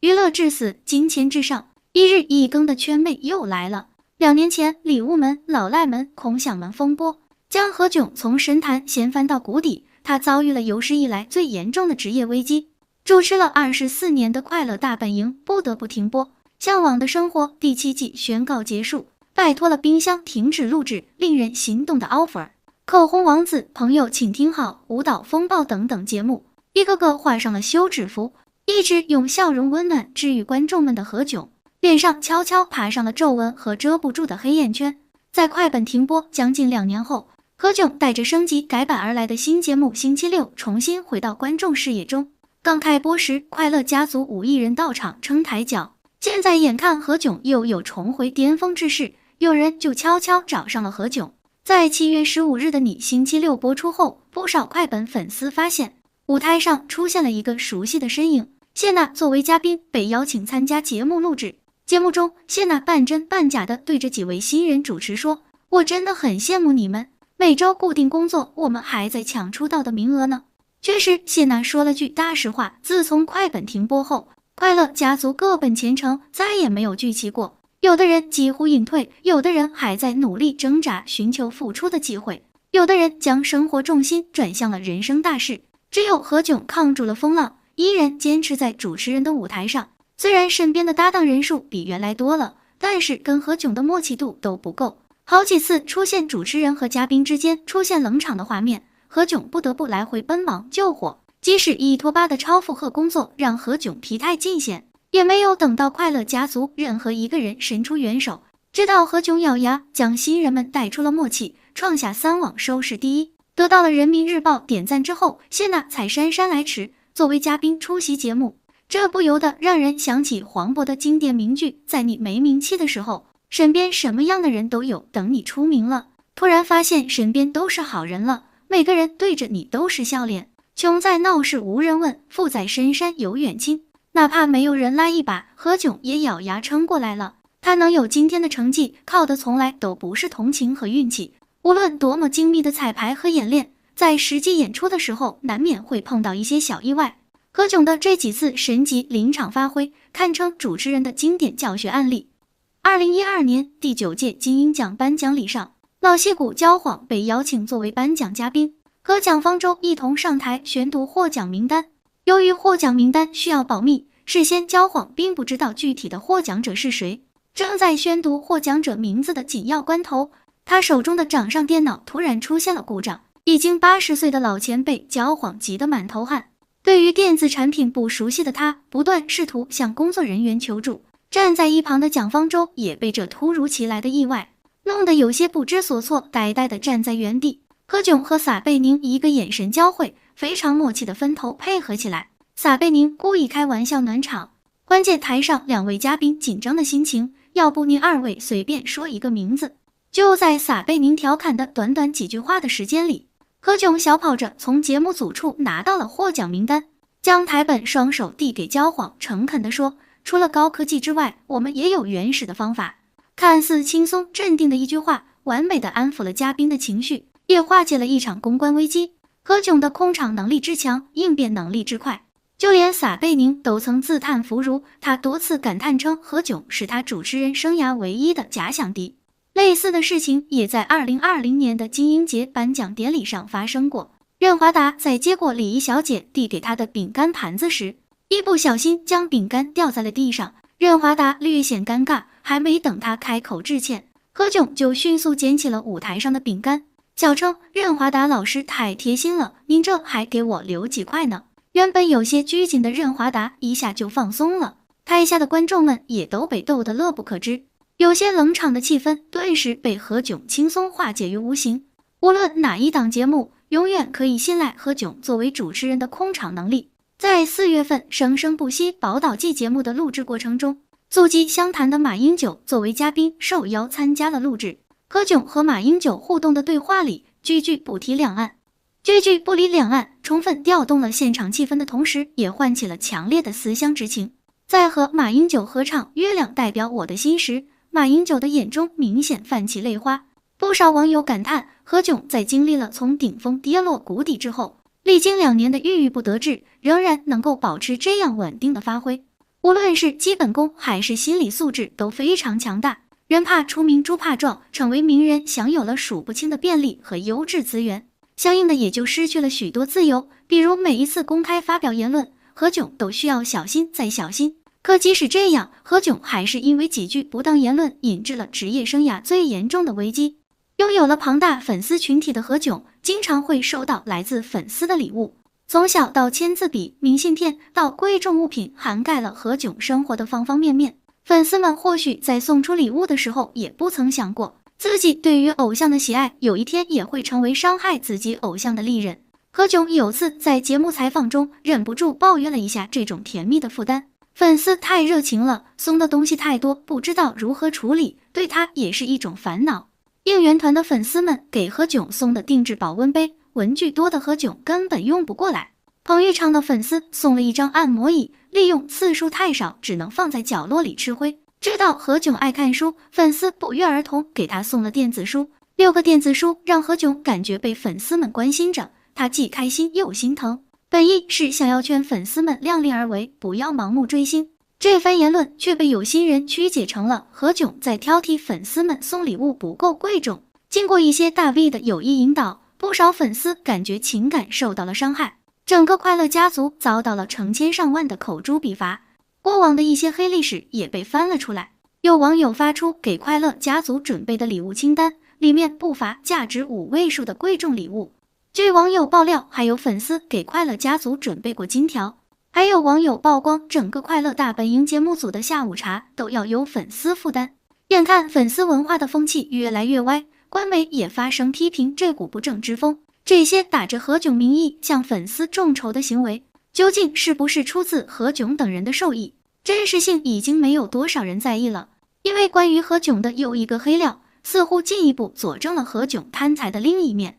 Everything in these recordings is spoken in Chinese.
娱乐至死，金钱至上。一日一更的圈妹又来了。2年前，礼物门、老赖门、空想门风波，将何炅从神坛掀翻到谷底。他遭遇了有史以来最严重的职业危机。主持了24年的《快乐大本营》不得不停播。向往的生活第7季宣告结束，拜托了冰箱停止录制令人心动的 offer。口红王子、朋友请听好、舞蹈风暴等等节目，一个个画上了休止符。一直用笑容温暖治愈观众们的何炅，脸上悄悄爬上了皱纹和遮不住的黑眼圈。在快本停播将近2年后，何炅带着升级改版而来的新节目《星期六》重新回到观众视野中。刚开播时，快乐家族5亿人到场撑台脚，现在眼看何炅又有重回巅峰之势，有人就悄悄找上了何炅。在7月15日的你星期六播出后，不少快本粉丝发现舞台上出现了一个熟悉的身影。谢娜作为嘉宾被邀请参加节目录制，节目中谢娜半真半假的对着几位新人主持说：“我真的很羡慕你们，每周固定工作，我们还在抢出道的名额呢。”确实，谢娜说了句大实话，自从快本停播后，快乐家族各奔前程，再也没有聚齐过。有的人几乎隐退，有的人还在努力挣扎，寻求复出的机会，有的人将生活重心转向了人生大事。只有何炅抗住了风浪，依然坚持在主持人的舞台上。虽然身边的搭档人数比原来多了，但是跟何炅的默契度都不够。好几次出现主持人和嘉宾之间出现冷场的画面，何炅不得不来回奔忙救火。即使1拖8的超负荷工作让何炅疲态尽显，也没有等到快乐家族任何一个人伸出援手，直到何炅咬牙将新人们带出了默契，创下3网收视第一，得到了人民日报点赞之后，谢娜才姗姗来迟作为嘉宾出席节目。这不由得让人想起黄渤的经典名句：在你没名气的时候，身边什么样的人都有，等你出名了，突然发现身边都是好人了，每个人对着你都是笑脸。穷在闹市无人问，富在深山有远亲。哪怕没有人拉一把，何炅也咬牙撑过来了。他能有今天的成绩，靠的从来都不是同情和运气。无论多么精密的彩排和演练，在实际演出的时候，难免会碰到一些小意外。何炅的这几次神级临场发挥，堪称主持人的经典教学案例。2012年第9届金鹰奖颁奖礼上，老戏骨焦晃被邀请作为颁奖嘉宾，和蒋方舟一同上台宣读获奖名单。由于获奖名单需要保密，事先焦晃并不知道具体的获奖者是谁。正在宣读获奖者名字的紧要关头，他手中的掌上电脑突然出现了故障。已经80岁的老前辈焦晃急得满头汗。对于电子产品不熟悉的他，不断试图向工作人员求助。站在一旁的蒋方舟也被这突如其来的意外弄得有些不知所措，呆呆地站在原地。何炅和撒贝宁一个眼神交汇，非常默契的分头配合起来。撒贝宁故意开玩笑暖场，关键台上2位嘉宾紧张的心情，要不您2位随便说一个名字。就在撒贝宁调侃的短短几句话的时间里，何炅小跑着从节目组处拿到了获奖名单，将台本双手递给焦晃，诚恳地说：“除了高科技之外，我们也有原始的方法。”看似轻松镇定的一句话，完美地安抚了嘉宾的情绪，也化解了一场公关危机。何炅的控场能力之强，应变能力之快，就连撒贝宁都曾自叹弗如。他多次感叹称何炅是他主持人生涯唯一的假想敌。类似的事情也在2020年的金鹰节颁奖典礼上发生过。任华达在接过礼仪小姐递给他的饼干盘子时，一不小心将饼干掉在了地上，任华达略显尴尬，还没等他开口致歉，何炅就迅速捡起了舞台上的饼干，笑称：“任华达老师太贴心了，您这还给我留几块呢。”原本有些拘谨的任华达一下就放松了，台下的观众们也都被逗得乐不可支。有些冷场的气氛顿时被何炅轻松化解于无形。无论哪一档节目，永远可以信赖何炅作为主持人的控场能力。在4月份生生不息宝岛季节目的录制过程中，足迹相谈的马英九作为嘉宾受邀参加了录制。何炅和马英九互动的对话里，句句不提两岸，句句不离两岸，充分调动了现场气氛的同时，也唤起了强烈的思乡之情。在和马英九合唱《月亮代表我的心》时，马英九的眼中明显泛起泪花。不少网友感叹，何炅在经历了从顶峰跌落谷底之后，历经2年的郁郁不得志，仍然能够保持这样稳定的发挥。无论是基本功还是心理素质都非常强大。人怕出名猪怕壮，成为名人享有了数不清的便利和优质资源，相应的也就失去了许多自由。比如每一次公开发表言论，何炅都需要小心再小心。可即使这样，何炅还是因为几句不当言论引致了职业生涯最严重的危机。拥有了庞大粉丝群体的何炅，经常会收到来自粉丝的礼物，从小到签字笔、明信片到贵重物品，涵盖了何炅生活的方方面面。粉丝们或许在送出礼物的时候，也不曾想过自己对于偶像的喜爱，有一天也会成为伤害自己偶像的利刃。何炅有次在节目采访中，忍不住抱怨了一下这种甜蜜的负担。粉丝太热情了，送的东西太多，不知道如何处理，对他也是一种烦恼。应援团的粉丝们给何炅送的定制保温杯，文具多的何炅根本用不过来。彭昱畅的粉丝送了一张按摩椅，利用次数太少，只能放在角落里吃灰。知道何炅爱看书，粉丝不约而同给他送了电子书。6个电子书让何炅感觉被粉丝们关心着，他既开心又心疼。本意是想要劝粉丝们量力而为，不要盲目追星。这番言论却被有心人曲解成了何炅在挑剔粉丝们送礼物不够贵重。经过一些大 V 的有意引导，不少粉丝感觉情感受到了伤害，整个快乐家族遭到了成千上万的口诛笔伐，过往的一些黑历史也被翻了出来。有网友发出给快乐家族准备的礼物清单，里面不乏价值5位数的贵重礼物。据网友爆料，还有粉丝给快乐家族准备过金条。还有网友曝光，整个快乐大本营节目组的下午茶都要由粉丝负担。眼看粉丝文化的风气越来越歪，官媒也发声批评这股不正之风。这些打着何炅名义向粉丝众筹的行为，究竟是不是出自何炅等人的授意？真实性已经没有多少人在意了，因为关于何炅的又一个黑料，似乎进一步佐证了何炅贪财的另一面。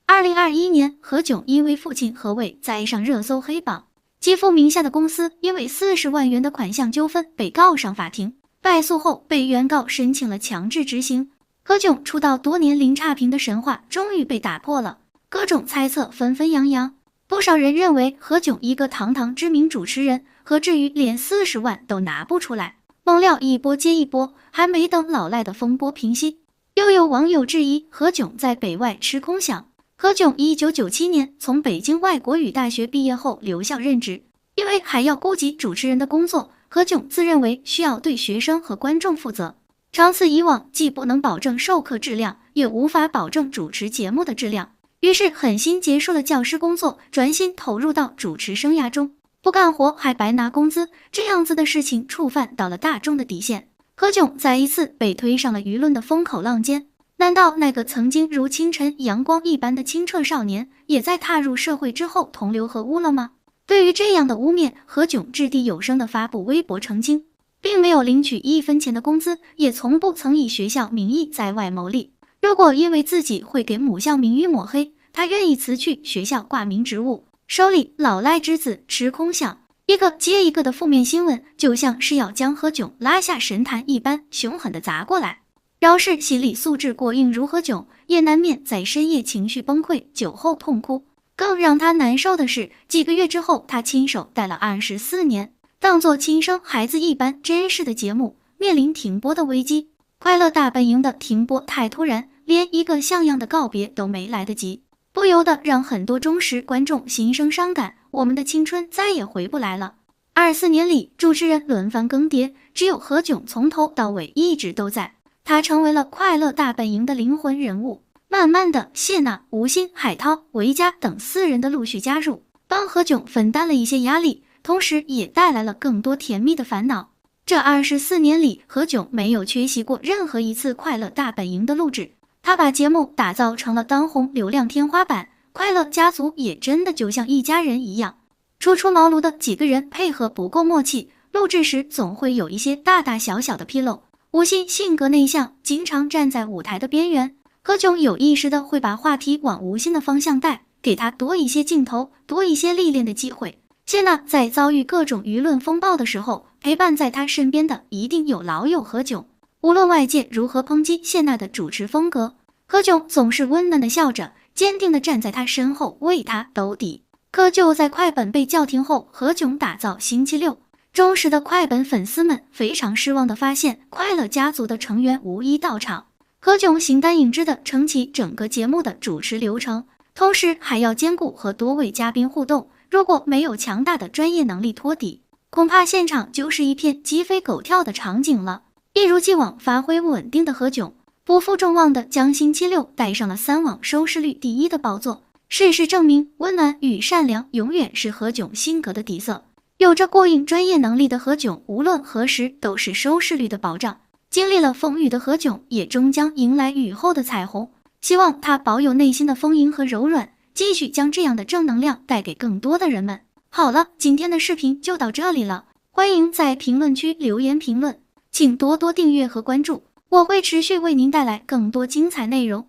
2021年，何炅因为父亲何伟栽上热搜黑榜，继父名下的公司因为40万元的款项纠纷被告上法庭，败诉后被原告申请了强制执行。何炅出道多年零差评的神话终于被打破了，各种猜测纷纷扬扬。不少人认为何炅一个堂堂知名主持人，何至于连40万都拿不出来？猛料一波接一波，还没等老赖的风波平息，又有网友质疑何炅在北外吃空饷。何炅1997年从北京外国语大学毕业后留校任职，因为还要顾及主持人的工作，何炅自认为需要对学生和观众负责，长此以往既不能保证授课质量，也无法保证主持节目的质量，于是狠心结束了教师工作，专心投入到主持生涯中，不干活还白拿工资，这样子的事情触犯到了大众的底线。何炅再一次被推上了舆论的风口浪尖。难道那个曾经如清晨阳光一般的清澈少年，也在踏入社会之后同流合污了吗？对于这样的污蔑，何炅掷地有声地发布微博澄清，并没有领取1分钱的工资，也从不曾以学校名义在外牟利。如果因为自己会给母校名誉抹黑，他愿意辞去学校挂名职务，手里老赖之子吃空饷。一个接一个的负面新闻，就像是要将何炅拉下神坛一般，凶狠地砸过来。饶是心理素质过硬如何炅，也难免在深夜情绪崩溃，酒后痛哭。更让他难受的是，几个月之后，他亲手带了24年，当作亲生孩子一般珍视的节目，面临停播的危机。快乐大本营的停播太突然，连一个像样的告别都没来得及，不由得让很多忠实观众心生伤感。我们的青春再也回不来了。24年里，主持人轮番更迭，只有何炅从头到尾一直都在。他成为了快乐大本营的灵魂人物。慢慢的，谢娜、吴昕、海涛、维嘉等4人的陆续加入，帮何炅分担了一些压力，同时也带来了更多甜蜜的烦恼。这24年里，何炅没有缺席过任何一次快乐大本营的录制，他把节目打造成了当红流量天花板。快乐家族也真的就像一家人一样，初出茅庐的几个人配合不够默契，录制时总会有一些大大小小的纰漏。吴昕性格内向，经常站在舞台的边缘，何炅有意识的会把话题往吴昕的方向带，给他多一些镜头，多一些历练的机会。谢娜在遭遇各种舆论风暴的时候，陪伴在他身边的一定有老友何炅。无论外界如何抨击谢娜的主持风格，何炅总是温暖的笑着，坚定的站在他身后为他兜底。可就在快本被叫停后，何炅打造星期六，忠实的快本粉丝们非常失望的发现，快乐家族的成员无一到场。何炅形单影只的撑起整个节目的主持流程，同时还要兼顾和多位嘉宾互动。如果没有强大的专业能力托底，恐怕现场就是一片鸡飞狗跳的场景了。一如既往发挥稳定的何炅，不负众望的将星期六带上了3网收视率第1的宝座。事实证明，温暖与善良永远是何炅性格的底色。有着过硬专业能力的何炅，无论何时都是收视率的保障。经历了风雨的何炅，也终将迎来雨后的彩虹。希望他保有内心的丰盈和柔软，继续将这样的正能量带给更多的人们。好了，今天的视频就到这里了，欢迎在评论区留言评论，请多多订阅和关注，我会持续为您带来更多精彩内容。